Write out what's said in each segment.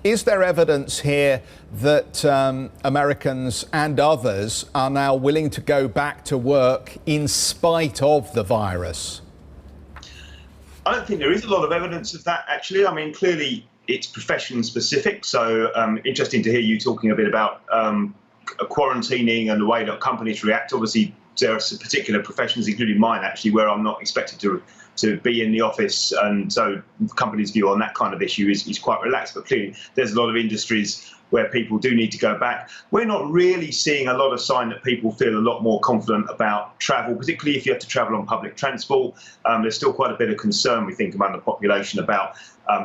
Is there evidence here that Americans and others are now willing to go back to work in spite of the virus? I don't think there is a lot of evidence of that, actually. I mean, clearly it's profession specific. So interesting to hear you talking a bit about quarantining and the way that companies react. Obviously, there are some particular professions, including mine, actually, where I'm not expected to be in the office. And so the company's view on that kind of issue is quite relaxed. But clearly, there's a lot of industries where people do need to go back. We're not really seeing a lot of sign that people feel a lot more confident about travel, particularly if you have to travel on public transport. There's still quite a bit of concern, we think, among the population about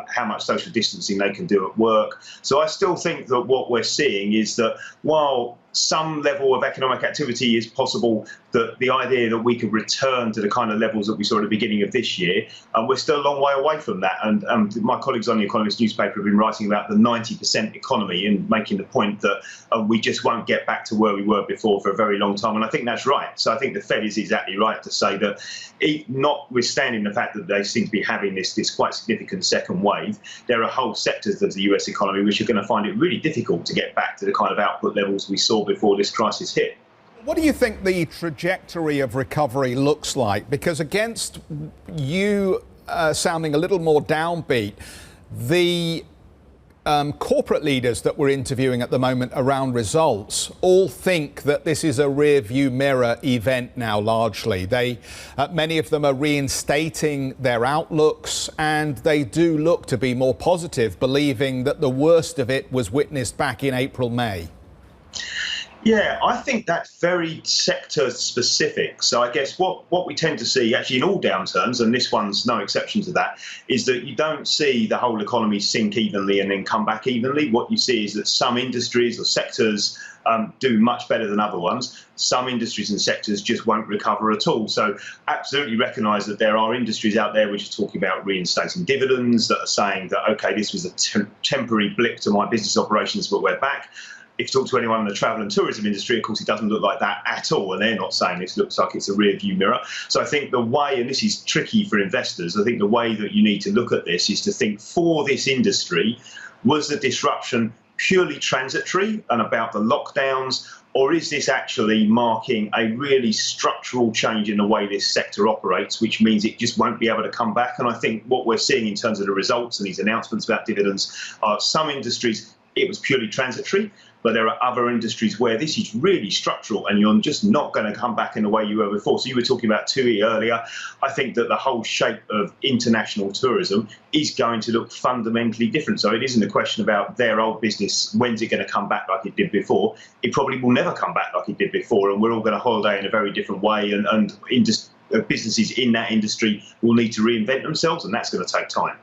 how much social distancing they can do at work. So I still think that what we're seeing is that while some level of economic activity is possible, that the idea that we could return to the kind of levels that we saw at the beginning of this year, we're still a long way away from that. And my colleagues on the Economist newspaper have been writing about the 90% economy and making the point that we just won't get back to where we were before for a very long time. And I think that's right. So I think the Fed is exactly right to say that, notwithstanding the fact that they seem to be having this quite significant second wave, there are whole sectors of the US economy which are going to find it really difficult to get back to the kind of output levels we saw before this crisis hit. What do you think the trajectory of recovery looks like? Because against you sounding a little more downbeat, the corporate leaders that we're interviewing at the moment around results all think that this is a rear-view mirror event now, largely. Many of them are reinstating their outlooks, and they do look to be more positive, believing that the worst of it was witnessed back in April, May. Yeah, I think that's very sector specific. So I guess what we tend to see actually in all downturns, and this one's no exception to that, is that you don't see the whole economy sink evenly and then come back evenly. What you see is that some industries or sectors do much better than other ones. Some industries and sectors just won't recover at all. So absolutely recognise that there are industries out there which are talking about reinstating dividends, that are saying that, OK, this was a temporary blip to my business operations, but we're back. If you talk to anyone in the travel and tourism industry, of course, it doesn't look like that at all. And they're not saying this looks like it's a rear view mirror. So I think the way, and this is tricky for investors, I think the way that you need to look at this is to think, for this industry, was the disruption purely transitory and about the lockdowns, or is this actually marking a really structural change in the way this sector operates, which means it just won't be able to come back? And I think what we're seeing in terms of the results and these announcements about dividends are some industries, it was purely transitory. But there are other industries where this is really structural and you're just not going to come back in the way you were before. So you were talking about TUI earlier. I think that the whole shape of international tourism is going to look fundamentally different. So it isn't a question about their old business, when's it going to come back like it did before? It probably will never come back like it did before, and we're all going to holiday in a very different way, and businesses in that industry will need to reinvent themselves, and that's going to take time.